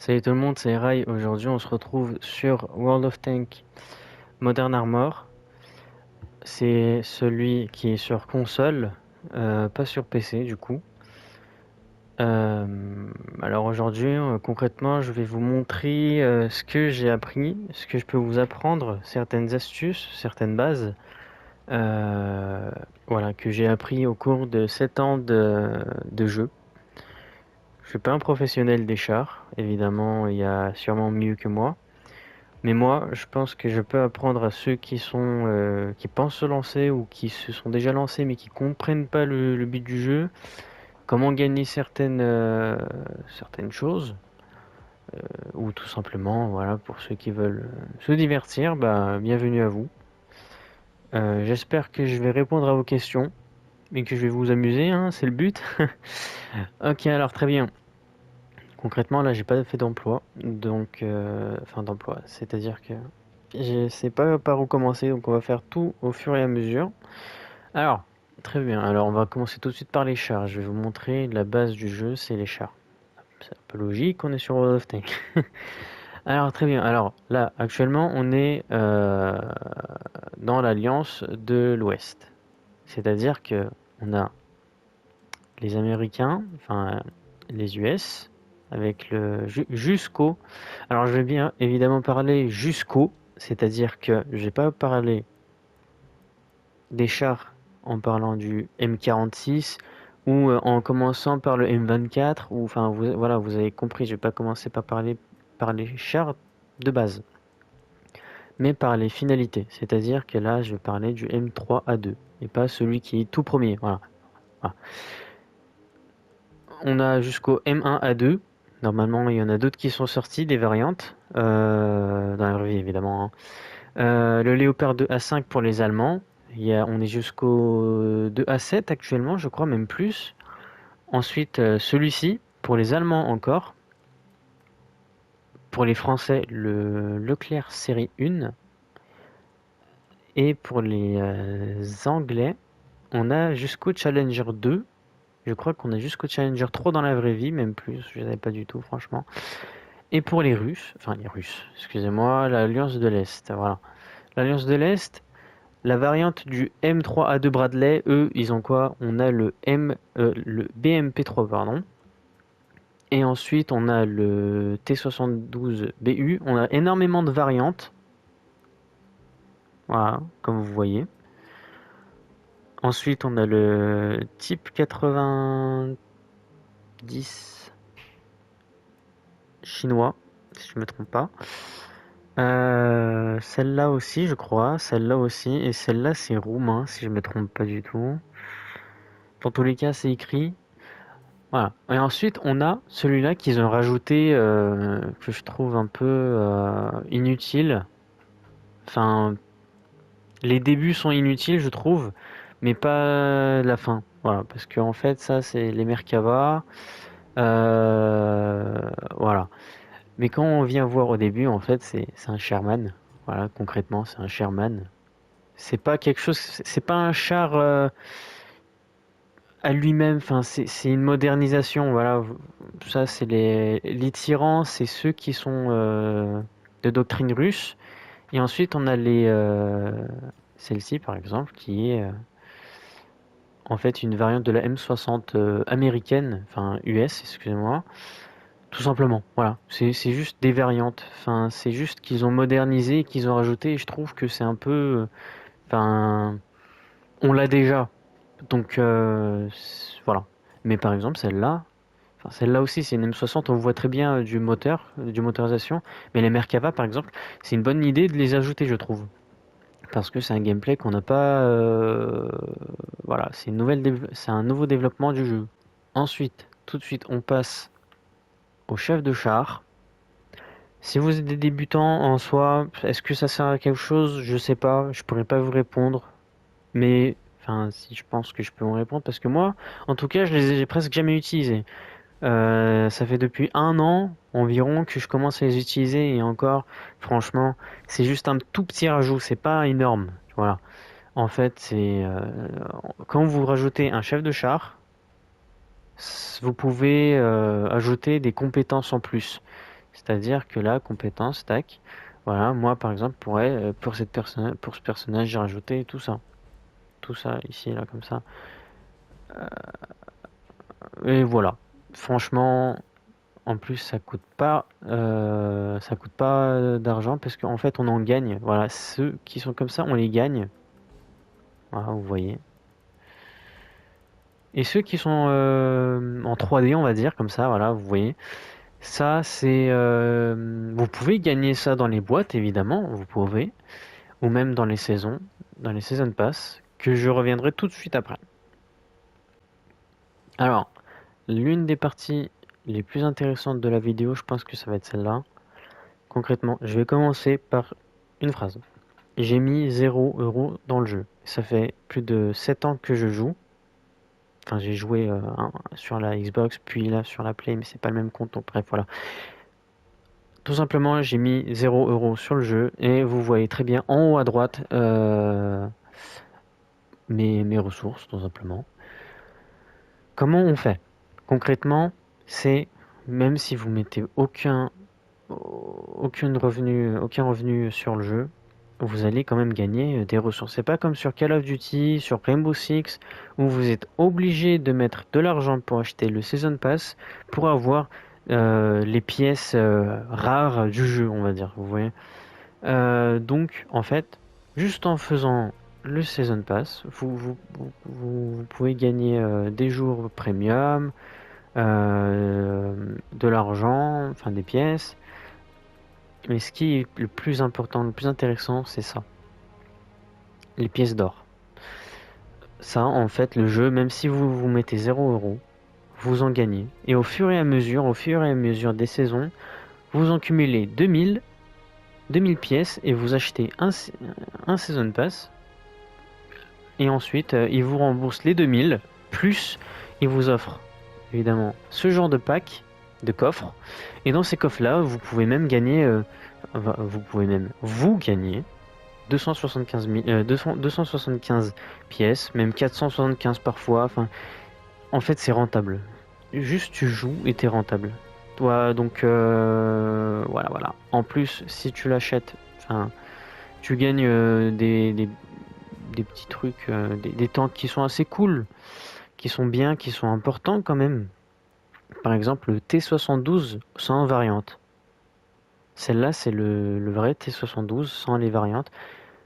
Salut tout le monde, c'est Rai. Aujourd'hui, on se retrouve sur World of Tanks Modern Armor. C'est celui qui est sur console, pas sur PC du coup. Euh, alors aujourd'hui, concrètement, je vais vous montrer ce que j'ai appris, ce que je peux vous apprendre, certaines astuces, certaines bases, euh, voilà, que j'ai appris au cours de 7 ans de jeu. Je suis pas un professionnel des chars, évidemment, il y a sûrement mieux que moi. Mais moi, je pense que je peux apprendre à ceux qui pensent se lancer ou qui se sont déjà lancés mais qui comprennent pas le but du jeu, comment gagner certaines choses, ou tout simplement, voilà, pour ceux qui veulent se divertir, bah, bienvenue à vous. J'espère que je vais répondre à vos questions et que je vais vous amuser, hein, c'est le but. Ok, alors très bien. Concrètement, là, j'ai pas fait d'emploi, donc, enfin d'emploi, c'est-à-dire que je sais pas par où commencer, donc on va faire tout au fur et à mesure. Alors, très bien. Alors, on va commencer tout de suite par les chars. Je vais vous montrer la base du jeu, c'est les chars. C'est un peu logique, on est sur World of Tanks. Alors, très bien. Alors, là, actuellement, on est dans l'Alliance de l'Ouest. C'est-à-dire que on a les Américains, enfin les US, avec le jusqu'au. Alors, je vais bien évidemment parler jusqu'au, c'est-à-dire que je vais pas parler des chars en parlant du M46 ou en commençant par le M24 ou enfin voilà, vous avez compris, je vais pas commencer par parler par les chars de base, mais par les finalités, c'est-à-dire que là je vais parler du M3A2 et pas celui qui est tout premier. Voilà. Voilà. On a jusqu'au M1A2. Normalement, il y en a d'autres qui sont sortis, des variantes, dans la vraie vie évidemment, hein. Le Léopard 2A5 pour les Allemands. On est jusqu'au 2A7 actuellement, je crois, même plus. Ensuite, celui-ci, pour les Allemands encore. Pour les Français, le Leclerc série 1. Et pour les Anglais, on a jusqu'au Challenger 2. Je crois qu'on a jusqu'au Challenger 3 dans la vraie vie, même plus, je ne savais pas du tout, franchement. Et pour les Russes, enfin les Russes, excusez-moi, l'Alliance de l'Est, voilà. L'Alliance de l'Est, la variante du M3A2 Bradley, eux, ils ont quoi? On a le BMP3, pardon. Et ensuite, on a le T72BU. On a énormément de variantes. Voilà, comme vous voyez. Ensuite, on a le type 90 chinois, si je ne me trompe pas. Celle-là aussi, je crois. Celle-là aussi. Et celle-là, c'est roumain, si je ne me trompe pas du tout. Dans tous les cas, c'est écrit. Voilà. Et ensuite, on a celui-là qu'ils ont rajouté, que je trouve un peu inutile. Enfin, les débuts sont inutiles, je trouve, mais pas la fin. Voilà, parce que en fait, ça, c'est les Merkava. Voilà. Mais quand on vient voir au début, en fait, c'est un Sherman. Voilà, concrètement, c'est un Sherman. C'est pas quelque chose, c'est pas un char à lui-même. Enfin, c'est une modernisation. Voilà, ça, c'est les tyrans, c'est ceux qui sont de doctrine russe. Et ensuite, on a celle-ci, par exemple, qui est en fait une variante de la M60 américaine, enfin US, excusez-moi. Tout simplement, voilà. C'est juste des variantes. Enfin, c'est juste qu'ils ont modernisé et qu'ils ont rajouté. Et je trouve que c'est un peu, enfin, on l'a déjà. Donc voilà. Mais par exemple, celle-là, enfin, celle-là aussi, c'est une M60. On voit très bien du moteur, du motorisation. Mais les Merkava, par exemple, c'est une bonne idée de les ajouter, je trouve. Parce que c'est un gameplay qu'on n'a pas. Voilà, c'est un nouveau développement du jeu. Ensuite, tout de suite, on passe au chef de char. Si vous êtes des débutants en soi, est-ce que ça sert à quelque chose? Je sais pas, je pourrais pas vous répondre. Mais, enfin, si je pense que je peux vous répondre, parce que moi, en tout cas, je les ai presque jamais utilisés. Ça fait depuis un an environ que je commence à les utiliser et encore, franchement, c'est juste un tout petit rajout, c'est pas énorme. Voilà. En fait, c'est quand vous rajoutez un chef de char, vous pouvez ajouter des compétences en plus. C'est-à-dire que la compétence, tac, voilà, moi par exemple pourrais, pour pour ce personnage, j'ai rajouté tout ça. Tout ça ici, là, comme ça. Et voilà. Franchement, en plus, ça coûte pas d'argent parce qu'en fait, on en gagne. Voilà, ceux qui sont comme ça, on les gagne. Voilà, vous voyez. Et ceux qui sont en 3D, on va dire, comme ça, voilà, vous voyez. Ça, c'est... vous pouvez gagner ça dans les boîtes, évidemment, vous pouvez. Ou même dans les Season Pass, que je reviendrai tout de suite après. Alors, l'une des parties les plus intéressantes de la vidéo, je pense que ça va être celle-là. Concrètement, je vais commencer par une phrase. J'ai mis 0 € dans le jeu. Ça fait plus de 7 ans que je joue. Enfin, j'ai joué sur la Xbox, puis là sur la Play, mais c'est pas le même compte. Donc, bref, voilà. Tout simplement, j'ai mis 0 € sur le jeu et vous voyez très bien en haut à droite mes ressources, tout simplement. Comment on fait? Concrètement, c'est même si vous mettez aucun revenu sur le jeu, vous allez quand même gagner des ressources. C'est pas comme sur Call of Duty, sur Rainbow Six, où vous êtes obligé de mettre de l'argent pour acheter le Season Pass pour avoir les pièces rares du jeu, on va dire. Vous voyez. Donc, en fait, juste en faisant le Season Pass, vous pouvez gagner des jours premium, de l'argent, enfin des pièces. Mais ce qui est le plus important, le plus intéressant, c'est ça. Les pièces d'or. Ça, en fait, le jeu, même si vous mettez 0 €, vous en gagnez. Et au fur et à mesure des saisons, vous en cumulez 2000 pièces et vous achetez un Season Pass. Et ensuite, il vous rembourse les 2000, plus il vous offre, évidemment, ce genre de pack, de coffre. Et dans ces coffres-là, vous pouvez même gagner, vous gagner 275 pièces, même 475 parfois. Enfin, en fait, c'est rentable. Juste, tu joues et t'es rentable. Toi, donc, voilà. En plus, si tu l'achètes, enfin, tu gagnes des petits trucs, des tanks qui sont assez cool, qui sont bien, qui sont importants quand même. Par exemple, le T72 sans variante. Celle-là, c'est le vrai T72 sans les variantes.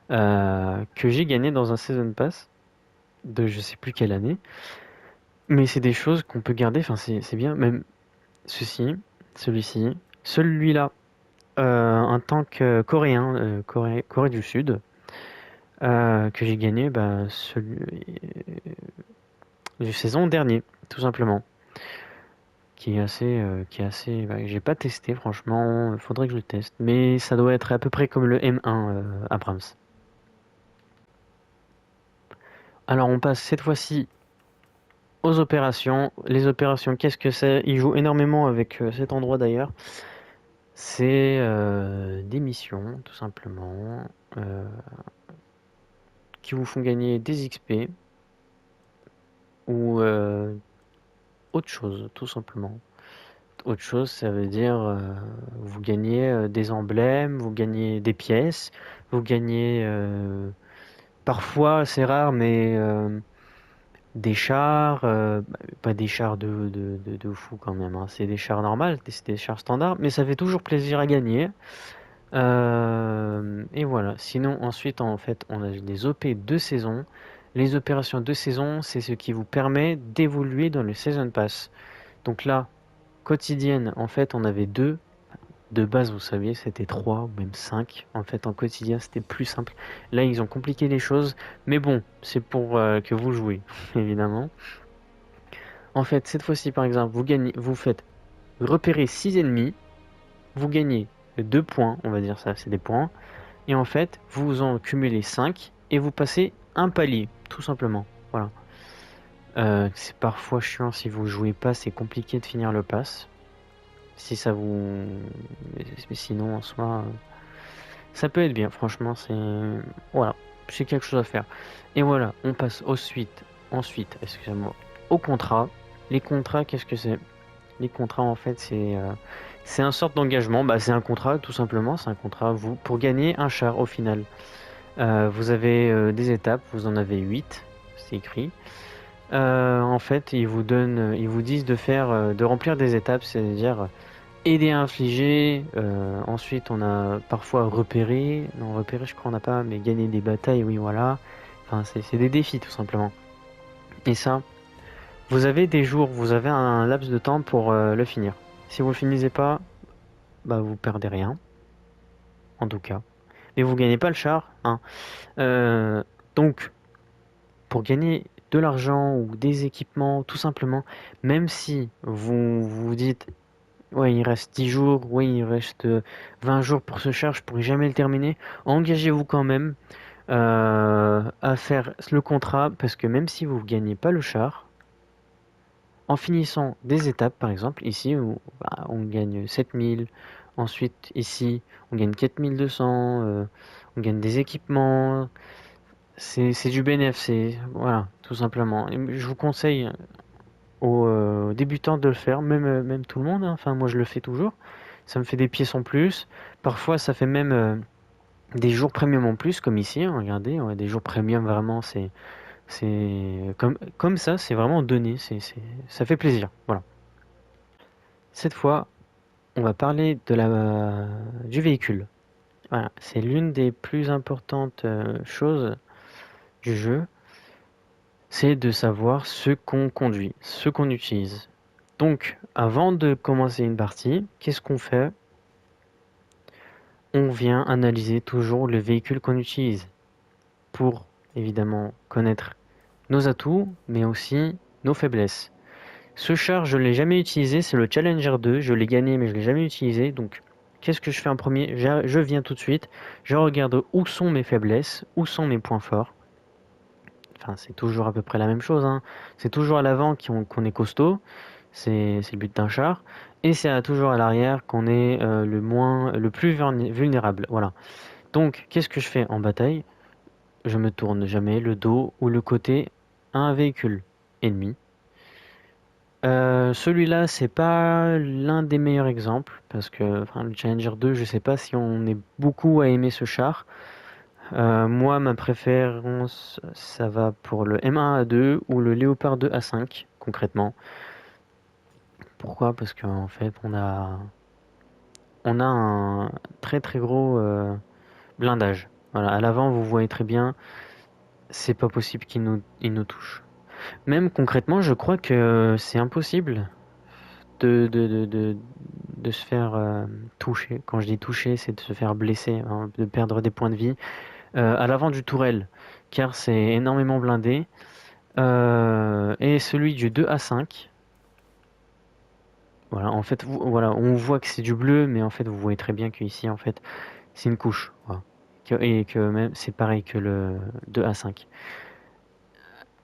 Que j'ai gagné dans un Season Pass de je sais plus quelle année. Mais c'est des choses qu'on peut garder, enfin c'est bien. Même celui-ci, celui-là, un tank coréen, Corée du Sud, que j'ai gagné celui du saison dernier, tout simplement. Qui est assez, j'ai pas testé franchement, faudrait que je le teste. Mais ça doit être à peu près comme le M1 Abrams. Alors on passe cette fois-ci aux opérations. Les opérations, qu'est-ce que c'est? Ils jouent énormément avec cet endroit d'ailleurs. C'est des missions, tout simplement, qui vous font gagner des XP ou autre chose, tout simplement. Autre chose, ça veut dire vous gagnez des emblèmes, vous gagnez des pièces, vous gagnez parfois, c'est rare, mais des chars, pas des chars de fou quand même, hein. C'est des chars normaux, c'est des chars standards, mais ça fait toujours plaisir à gagner. Et voilà. Sinon, ensuite, en fait, on a des OP de saison. Les opérations de saison, c'est ce qui vous permet d'évoluer dans le Season Pass. Donc là, quotidienne, en fait, on avait deux. De base, vous saviez, c'était 3 ou même 5. En fait, en quotidien, c'était plus simple. Là, ils ont compliqué les choses. Mais bon, c'est pour que vous jouez, évidemment. En fait, cette fois-ci, par exemple, vous faites repérer 6 ennemis. Vous gagnez 2 points, on va dire ça, c'est des points. Et en fait, vous en cumulez 5 et vous passez un palier, tout simplement. Voilà. C'est parfois chiant si vous jouez pas, c'est compliqué de finir le pass. Si ça vous... Mais sinon, en soi, ça peut être bien, franchement, c'est... Voilà, c'est quelque chose à faire. Et voilà, on passe ensuite, excusez-moi, au contrat. Les contrats, qu'est-ce que c'est? Les contrats, en fait, c'est C'est un sorte d'engagement, bah, c'est un contrat tout simplement, c'est un contrat vous pour gagner un char au final. Vous avez des étapes, vous en avez 8, c'est écrit. En fait, ils vous disent de faire, de remplir des étapes, c'est-à-dire aider à infliger. Ensuite, on a parfois repérer. Non, repérer, je crois on n'a pas, mais gagner des batailles, oui, voilà. Enfin, c'est des défis tout simplement. Et ça, vous avez des jours, vous avez un laps de temps pour le finir. Si vous le finissez pas, bah vous perdez rien, en tout cas. Mais vous gagnez pas le char, hein. Euh, donc, pour gagner de l'argent ou des équipements, tout simplement, même si vous dites, ouais, il reste 10 jours, ouais, il reste 20 jours pour ce char, je pourrai jamais le terminer, engagez-vous quand même à faire le contrat, parce que même si vous ne gagnez pas le char, en finissant des étapes, par exemple, ici, où, bah, on gagne 7000, ensuite, ici, on gagne 4200, on gagne des équipements, c'est du bénéf, c'est voilà, tout simplement. Et je vous conseille aux débutants de le faire, même tout le monde, hein. Enfin, moi je le fais toujours. Ça me fait des pièces en plus. Parfois, ça fait même des jours premium en plus, comme ici, hein, regardez, ouais, des jours premium vraiment, c'est comme ça, c'est vraiment donné, ça fait plaisir. Voilà. Cette fois, on va parler du véhicule. Voilà, c'est l'une des plus importantes choses du jeu, c'est de savoir ce qu'on conduit, ce qu'on utilise. Donc, avant de commencer une partie, qu'est-ce qu'on fait? On vient analyser toujours le véhicule qu'on utilise pour évidemment connaître nos atouts, mais aussi nos faiblesses. Ce char, je ne l'ai jamais utilisé, c'est le Challenger 2, je l'ai gagné mais je ne l'ai jamais utilisé, donc qu'est-ce que je fais en premier? Je viens tout de suite, je regarde où sont mes faiblesses, où sont mes points forts. Enfin, c'est toujours à peu près la même chose, hein. C'est toujours à l'avant qu'on est costaud, c'est le but d'un char, et c'est toujours à l'arrière qu'on est le plus vulnérable. Voilà. Donc, qu'est-ce que je fais en bataille? Je me tourne jamais le dos ou le côté à un véhicule ennemi. Celui-là, c'est pas l'un des meilleurs exemples, parce que enfin, le Challenger 2, je sais pas si on est beaucoup à aimer ce char. Moi, ma préférence, ça va pour le M1A2 ou le Léopard 2A5, concrètement. Pourquoi? Parce qu'en fait, on a un très très gros blindage. Voilà, à l'avant, vous voyez très bien, c'est pas possible il nous touche. Même concrètement, je crois que c'est impossible de, de, de, de, de se faire toucher. Quand je dis toucher, c'est de se faire blesser, hein, de perdre des points de vie à l'avant du tourelle, car c'est énormément blindé. Et celui du 2A5, voilà, en fait, voilà, on voit que c'est du bleu, mais en fait, vous voyez très bien qu'ici, en fait, c'est une couche. Voilà. Et que même, c'est pareil que le 2A5.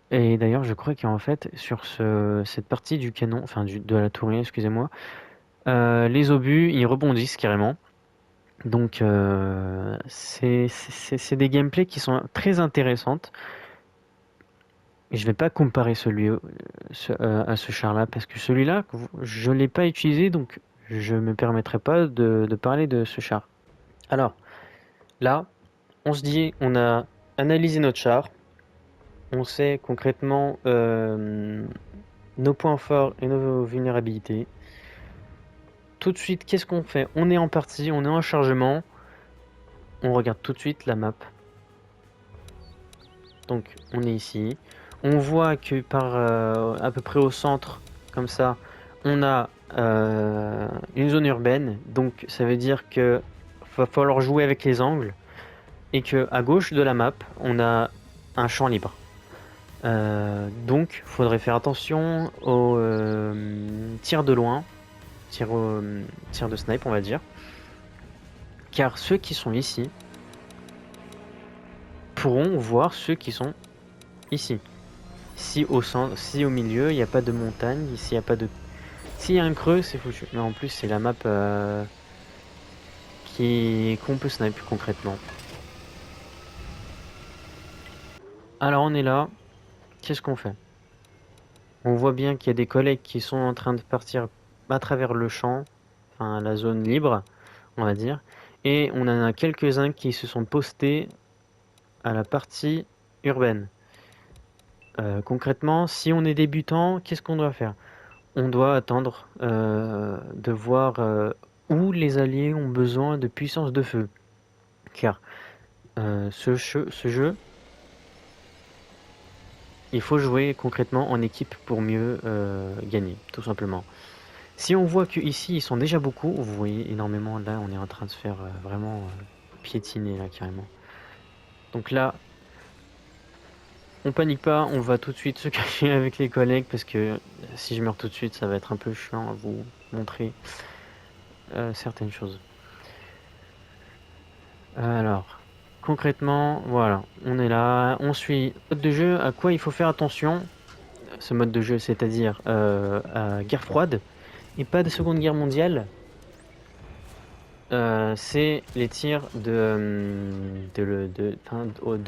Et d'ailleurs, je crois qu'en fait, sur cette partie du canon, enfin de la tourelle, excusez-moi, les obus, ils rebondissent carrément. Donc, c'est des gameplays qui sont très intéressantes. Et je vais pas comparer à ce char-là, parce que celui-là, je l'ai pas utilisé, donc je me permettrai pas de parler de ce char. Alors, là, on se dit, on a analysé notre char, on sait concrètement nos points forts et nos vulnérabilités. Tout de suite, qu'est-ce qu'on fait? On est en partie, on est en chargement, on regarde tout de suite la map. Donc, on est ici. On voit que par à peu près au centre, comme ça, on a une zone urbaine. Donc, ça veut dire que va falloir jouer avec les angles et que à gauche de la map, on a un champ libre. Donc, faudrait faire attention aux tirs de loin, tirs de snipe, on va dire, car ceux qui sont ici pourront voir ceux qui sont ici. Si au centre, si au milieu, il n'y a pas de montagne, s'il y a pas de, s'il y a un creux, c'est foutu. Mais en plus, c'est la map qu'on peut sniper concrètement. Alors on est là. Qu'est-ce qu'on fait? On voit bien qu'il y a des collègues qui sont en train de partir à travers le champ, enfin la zone libre, on va dire. Et on en a quelques-uns qui se sont postés à la partie urbaine. Concrètement, si on est débutant, qu'est-ce qu'on doit faire? On doit attendre de voir où les alliés ont besoin de puissance de feu. Car ce jeu, il faut jouer concrètement en équipe pour mieux gagner, tout simplement. Si on voit qu'ici ils sont déjà beaucoup, vous voyez énormément, là on est en train de se faire vraiment piétiner là carrément. Donc là, on panique pas, on va tout de suite se cacher avec les collègues parce que si je meurs tout de suite, ça va être un peu chiant à vous montrer certaines choses. Alors, concrètement, voilà, on est là, on suit. Mode de jeu, à quoi il faut faire attention? Ce mode de jeu, c'est-à-dire à guerre froide et pas de Seconde Guerre mondiale. C'est les tirs de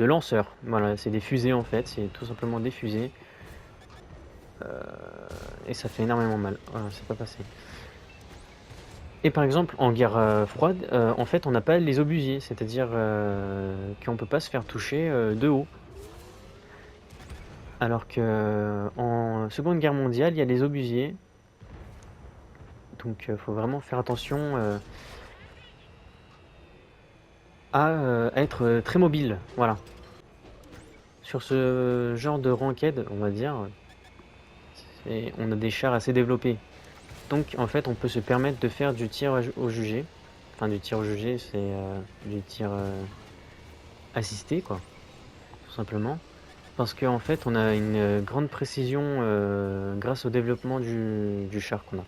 lanceurs. Voilà, c'est des fusées en fait, c'est tout simplement des fusées. Et ça fait énormément mal. Voilà, c'est pas passé. Et par exemple, en guerre froide, en fait, on n'a pas les obusiers, c'est-à-dire qu'on peut pas se faire toucher de haut. Alors que en Seconde Guerre mondiale, il y a les obusiers. Donc, faut vraiment faire attention à être très mobile. Voilà. Sur ce genre de ranked, on va dire, on a des chars assez développés. Donc, en fait, on peut se permettre de faire du tir au jugé. Enfin, du tir au jugé, c'est du tir assisté, quoi, tout simplement. Parce qu'en fait, on a une grande précision grâce au développement du char qu'on a.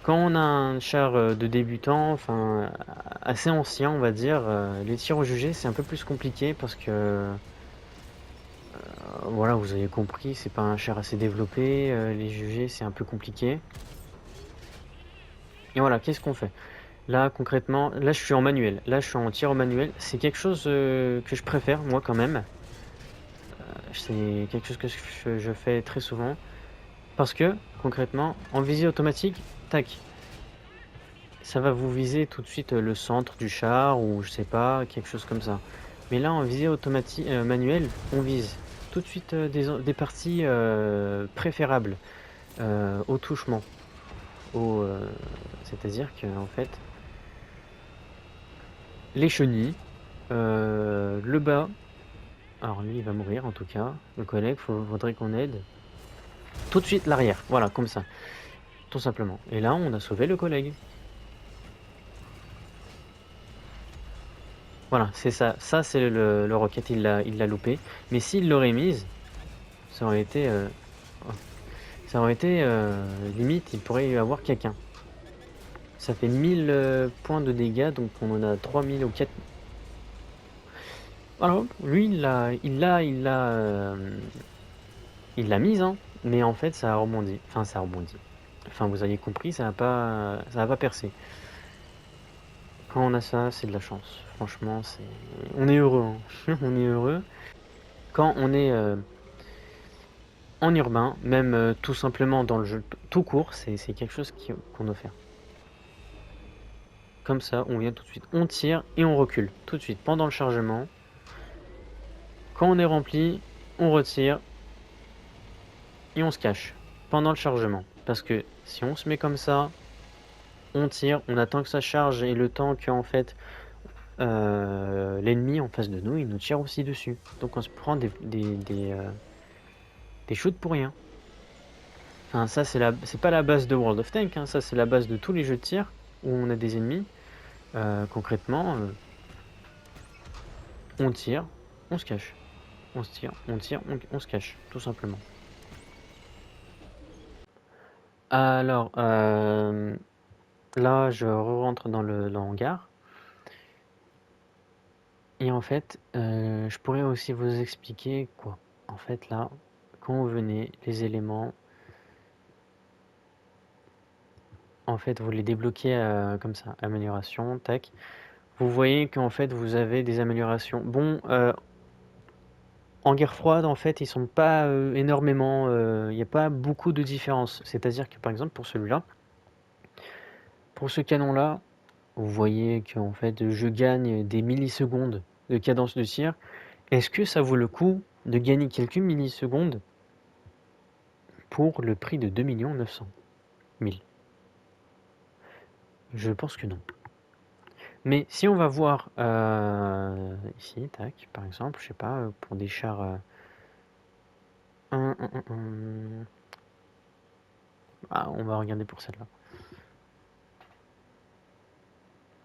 Quand on a un char de débutant, enfin assez ancien, on va dire, les tirs au jugé, c'est un peu plus compliqué parce que voilà, vous avez compris, c'est pas un char assez développé, les jugés, c'est un peu compliqué. Et voilà, qu'est-ce qu'on fait? Là, concrètement, là, je suis en manuel. Là, je suis en tir au manuel. C'est quelque chose que je préfère, moi, quand même. C'est quelque chose que je fais très souvent. Parce que, concrètement, en visée automatique, tac, ça va vous viser tout de suite le centre du char ou je sais pas, quelque chose comme ça. Mais là, en visée automatique manuelle, on vise tout de suite des parties préférables au touchement. C'est-à-dire que en fait, les chenilles, le bas, alors lui il va mourir en tout cas, le collègue, faudrait qu'on aide. Tout de suite l'arrière, voilà, comme ça, tout simplement. Et là, on a sauvé le collègue. Voilà, c'est ça. Ça, c'est le rocket, il l'a loupé. Mais s'il l'aurait mise, ça aurait été, limite, il pourrait y avoir quelqu'un. Ça fait 1000 points de dégâts, donc on en a 3000 ou 4000. Alors, lui, il l'a mise, hein, mais en fait, ça a rebondi. Enfin, ça a rebondi. Enfin, vous avez compris, ça a pas percé. Quand on a ça, c'est de la chance. Franchement, on est heureux, hein. On est heureux. Quand on est en urbain, même tout simplement dans le jeu tout court, c'est quelque chose qu'on doit faire. Comme ça, on vient tout de suite, on tire et on recule tout de suite pendant le chargement. Quand on est rempli, on retire et on se cache pendant le chargement. Parce que si on se met comme ça, on tire, on attend que ça charge et le temps que en fait l'ennemi en face de nous, il nous tire aussi dessus. Donc on se prend des shoots pour rien. Enfin, ça c'est pas la base de World of Tanks, hein, ça c'est la base de tous les jeux de tir où on a des ennemis. Concrètement, on tire, on se cache. On se tire, on se cache, tout simplement. Alors, là, je rentre dans le hangar. Et en fait, je pourrais aussi vous expliquer quoi. En fait, là, quand vous venez, les éléments, en fait, vous les débloquez comme ça, amélioration, tac. Vous voyez qu'en fait, vous avez des améliorations. Bon, en guerre froide, en fait, ils sont pas énormément. Il n'y a pas beaucoup de différence. C'est-à-dire que par exemple, pour celui-là, Pour ce canon-là, vous voyez qu'en fait, je gagne des millisecondes de cadence de tir. Est-ce que ça vaut le coup de gagner quelques millisecondes pour le prix de 2 900 000? Je pense que non. Mais si on va voir ici, tac, par exemple, je sais pas, pour des chars... Ah, on va regarder pour celle-là.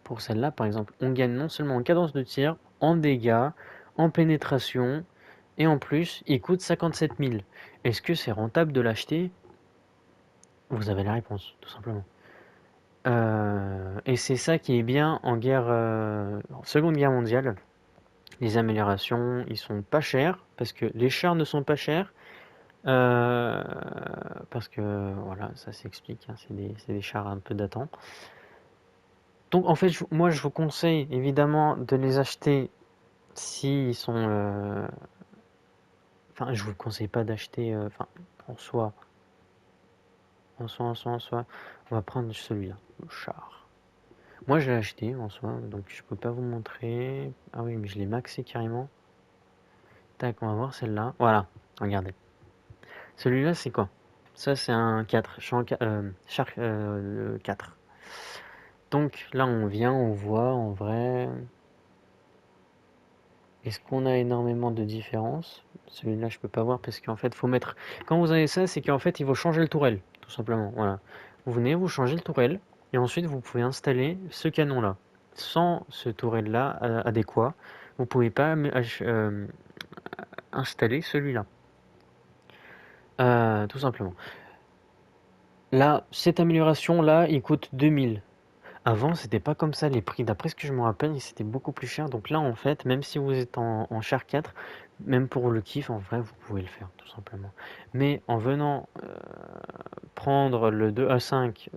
Pour celle-là, par exemple, on gagne non seulement en cadence de tir, en dégâts, en pénétration, et en plus, il coûte 57 000. Est-ce que c'est rentable de l'acheter? Vous avez la réponse, tout simplement. Et c'est ça qui est bien en en Seconde Guerre mondiale. Les améliorations, ils sont pas chers, parce que les chars ne sont pas chers, parce que, voilà, ça s'explique, hein, c'est des chars un peu datants. Donc en fait, moi je vous conseille évidemment de les acheter s'ils sont... Enfin, je vous conseille pas d'acheter... Enfin, en soi, en soi, on va prendre celui-là, le char. Moi je l'ai acheté en soi, donc je peux pas vous montrer. Ah oui, mais je l'ai maxé carrément. Tac, on va voir celle-là. Voilà, regardez. Celui-là c'est quoi? Ça c'est un 4, char 4. Donc là on vient, on voit en vrai... Est-ce qu'on a énormément de différences? Celui-là, je peux pas voir parce qu'en fait, faut mettre. Quand vous avez ça, c'est qu'en fait, il faut changer le tourelle, tout simplement. Voilà. Vous venez, vous changez le tourelle, et ensuite, vous pouvez installer ce canon-là. Sans ce tourelle-là adéquat, vous pouvez pas installer celui-là. Tout simplement. Là, cette amélioration-là, il coûte 2000. Avant, c'était pas comme ça les prix. D'après ce que je me rappelle, c'était beaucoup plus cher. Donc là, en fait, même si vous êtes en char 4, même pour le kiff, en vrai, vous pouvez le faire, tout simplement. Mais en venant prendre le 2A5,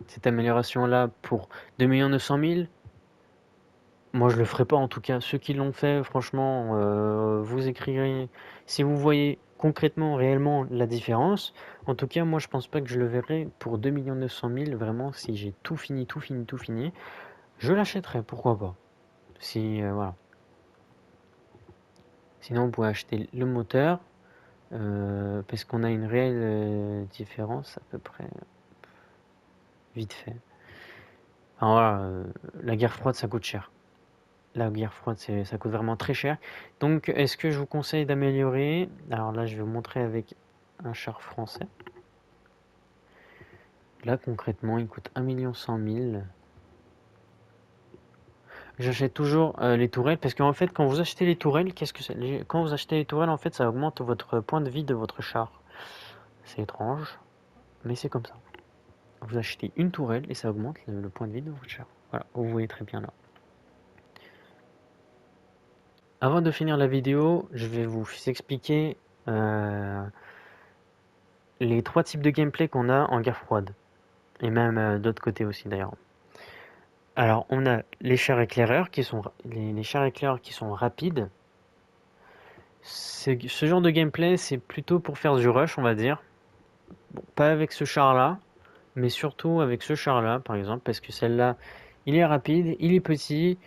cette amélioration-là pour 2 900 000, moi je le ferai pas en tout cas. Ceux qui l'ont fait, franchement, vous écrirez si vous voyez concrètement, réellement la différence. En tout cas, moi je pense pas que je le verrai pour 2 900 000. Vraiment, si j'ai tout fini, tout fini, tout fini, je l'achèterai. Pourquoi pas? Si voilà. Sinon, vous pouvez acheter le moteur parce qu'on a une réelle différence à peu près vite fait. Alors voilà, la guerre froide, ça coûte cher. La guerre froide, ça coûte vraiment très cher. Donc, est-ce que je vous conseille d'améliorer? Alors là, je vais vous montrer avec un char français. Là, concrètement, il coûte 1 100 000. J'achète toujours les tourelles parce qu'en fait, quand vous achetez les tourelles, qu'est-ce que c'est? Quand vous achetez les tourelles, en fait, ça augmente votre point de vie de votre char. C'est étrange, mais c'est comme ça. Vous achetez une tourelle et ça augmente le point de vie de votre char. Voilà, vous voyez très bien là. Avant de finir la vidéo, je vais vous expliquer les trois types de gameplay qu'on a en guerre froide. Et même d'autres côtés aussi d'ailleurs. Alors on a les chars éclaireurs qui sont les chars éclaireurs qui sont rapides. Ce genre de gameplay c'est plutôt pour faire du rush on va dire. Bon, pas avec ce char là, mais surtout avec ce char là par exemple parce que celle-là il est rapide, il est petit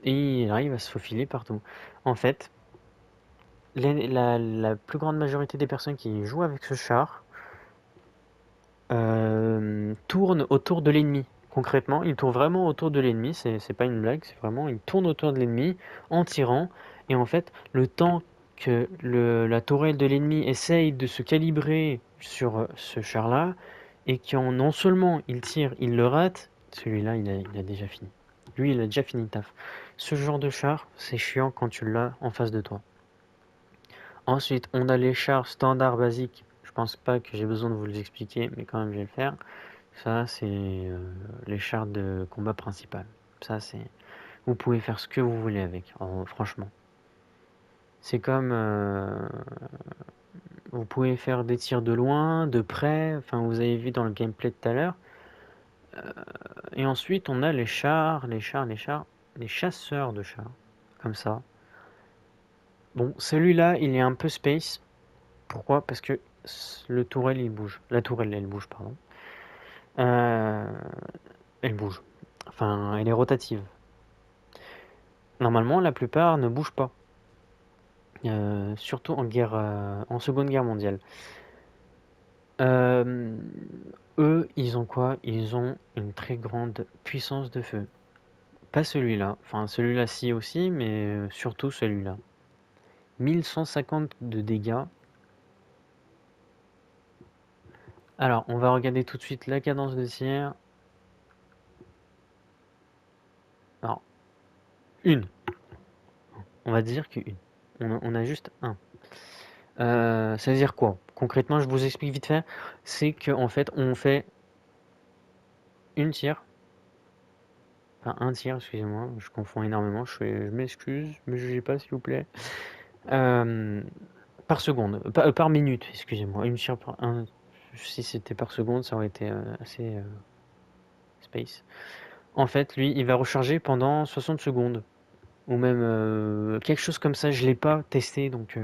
et il arrive à se faufiler partout. En fait, la plus grande majorité des personnes qui jouent avec ce char tournent autour de l'ennemi. Concrètement, il tourne vraiment autour de l'ennemi, c'est pas une blague, c'est vraiment, il tourne autour de l'ennemi en tirant, et en fait, le temps que la tourelle de l'ennemi essaye de se calibrer sur ce char-là, et qu'en non seulement il tire, il le rate, celui-là, il a déjà fini. Lui, il a déjà fini le taf. Ce genre de char, c'est chiant quand tu l'as en face de toi. Ensuite, on a les chars standards basiques. Je pense pas que j'ai besoin de vous les expliquer, mais quand même, je vais le faire. Ça, c'est les chars de combat principal. Ça, c'est... Vous pouvez faire ce que vous voulez avec, franchement. C'est comme... vous pouvez faire des tirs de loin, de près, enfin, vous avez vu dans le gameplay de tout à l'heure. Et ensuite, on a les chars, les chasseurs de chars, comme ça. Bon, celui-là, il est un peu space. Pourquoi? Parce que le tourelle, il bouge. La tourelle, elle bouge, pardon. Euh, elle bouge. Enfin, elle est rotative. Normalement, la plupart ne bougent pas. Surtout en Seconde Guerre mondiale. Euh, eux, ils ont quoi? Ils ont une très grande puissance de feu. Pas celui-là. Enfin, celui-là, si aussi, mais surtout celui-là. 1150 de dégâts. Alors, on va regarder tout de suite la cadence de tir. Alors, une. On va dire qu'une. On a juste un. Ça veut dire quoi? Concrètement, je vous explique vite fait. C'est qu'en fait, on fait une tir. Enfin, un tir, excusez-moi. Je confonds énormément. Je m'excuse. Ne me jugez pas, s'il vous plaît. Euh, par seconde. Par minute, excusez-moi. Une tir par un. Si c'était par seconde, ça aurait été assez space. En fait, lui, il va recharger pendant 60 secondes. Ou même quelque chose comme ça. Je l'ai pas testé, donc.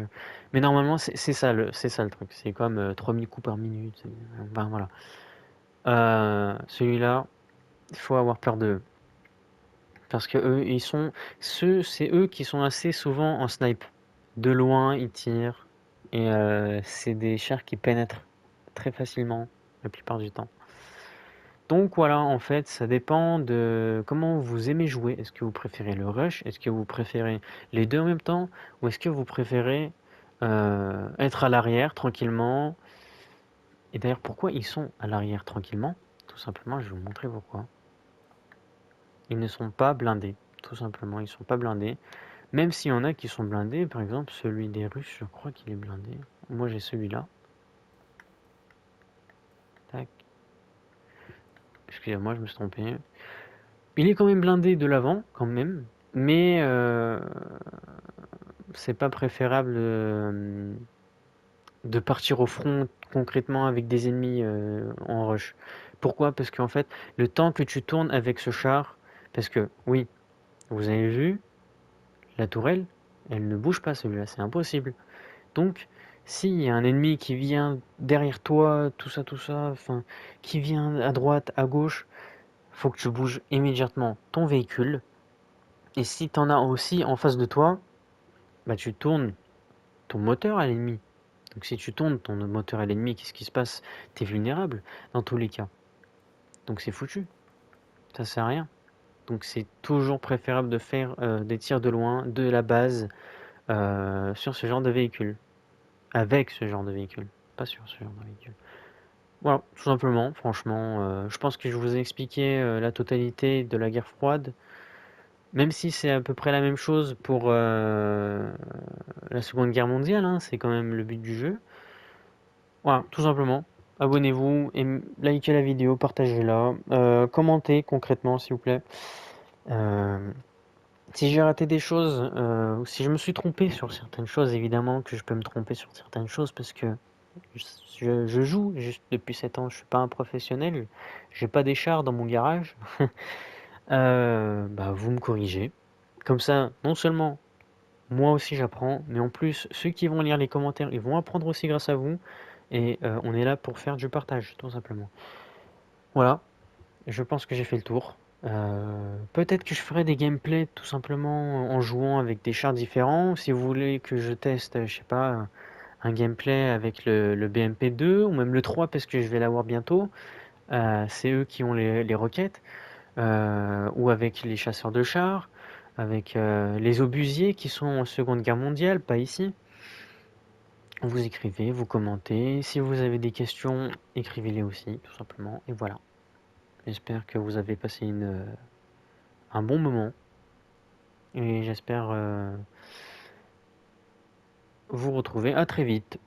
Mais normalement, c'est ça le truc. C'est comme 3000 coups par minute. Ben voilà. Celui-là, il faut avoir peur d'eux. Parce que eux, c'est eux qui sont assez souvent en snipe. De loin, ils tirent. Et c'est des chars qui pénètrent très facilement, la plupart du temps. Donc voilà, en fait, ça dépend de comment vous aimez jouer. Est-ce que vous préférez le rush? Est-ce que vous préférez les deux en même temps? Ou est-ce que vous préférez être à l'arrière tranquillement? Et d'ailleurs, pourquoi ils sont à l'arrière tranquillement? Tout simplement, je vais vous montrer pourquoi. Ils ne sont pas blindés. Tout simplement, ils ne sont pas blindés. Même s'il y en a qui sont blindés, par exemple, celui des Russes, je crois qu'il est blindé. Moi, j'ai celui-là. Tac. Excusez-moi, je me suis trompé. Il est quand même blindé de l'avant, quand même. Mais c'est pas préférable de partir au front concrètement avec des ennemis en rush. Pourquoi? Parce qu'en fait, le temps que tu tournes avec ce char, parce que oui, vous avez vu, la tourelle, elle ne bouge pas celui-là, c'est impossible. Donc, s'il y a un ennemi qui vient derrière toi, tout ça, enfin, qui vient à droite, à gauche, faut que tu bouges immédiatement ton véhicule. Et si t'en as aussi en face de toi, bah tu tournes ton moteur à l'ennemi. Donc si tu tournes ton moteur à l'ennemi, qu'est-ce qui se passe? T'es vulnérable dans tous les cas. Donc c'est foutu. Ça sert à rien. Donc c'est toujours préférable de faire des tirs de loin, de la base, sur ce genre de véhicule. Avec ce genre de véhicule. Pas sur ce genre de véhicule. Voilà, tout simplement, franchement, je pense que je vous ai expliqué la totalité de la guerre froide, même si c'est à peu près la même chose pour la Seconde Guerre mondiale, hein, c'est quand même le but du jeu. Voilà, tout simplement. Abonnez-vous et likez la vidéo, partagez-la, commentez concrètement s'il vous plaît. Euh, si j'ai raté des choses, ou si je me suis trompé sur certaines choses, évidemment que je peux me tromper sur certaines choses parce que je joue juste depuis 7 ans, je suis pas un professionnel, j'ai pas des chars dans mon garage. Bah, vous me corrigez. Comme ça, non seulement moi aussi j'apprends, mais en plus ceux qui vont lire les commentaires, ils vont apprendre aussi grâce à vous. Et on est là pour faire du partage, tout simplement. Voilà, je pense que j'ai fait le tour. Peut-être que je ferai des gameplays tout simplement en jouant avec des chars différents. Si vous voulez que je teste, je sais pas, un gameplay avec le BMP2 ou même le 3 parce que je vais l'avoir bientôt. C'est eux qui ont les roquettes. Ou avec les chasseurs de chars, avec les obusiers qui sont en Seconde Guerre mondiale, pas ici. Vous écrivez, vous commentez. Si vous avez des questions, écrivez-les aussi, tout simplement. Et voilà. J'espère que vous avez passé un bon moment. Et j'espère vous retrouver à très vite.